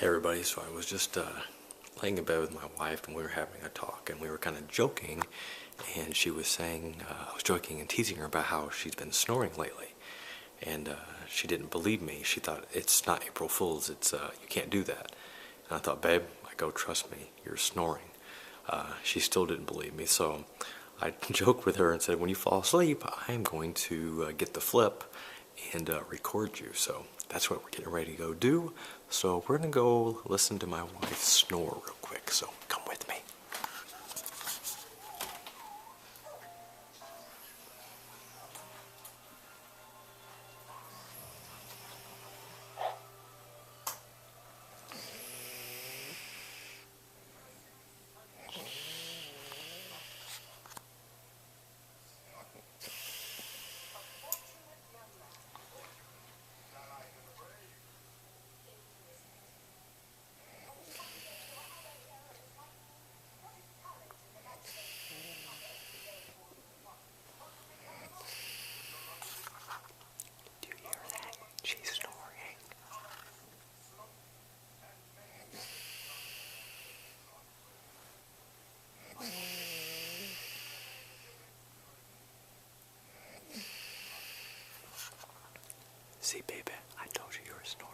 Hey everybody, so I was just laying in bed with my wife and we were having a talk and we were kind of joking, and she was saying, I was joking and teasing her about how she's been snoring lately, and she didn't believe me. She thought it's not April Fool's, it's you can't do that. And I thought, babe, I go, trust me, you're snoring. She still didn't believe me, so I joked with her and said, when you fall asleep, I'm going to get the flip and record you. So that's what we're getting ready to go do. So we're gonna go listen to my wife snore real quick. So come with me. Do you hear that? She's snoring. See, baby, I told you were snoring.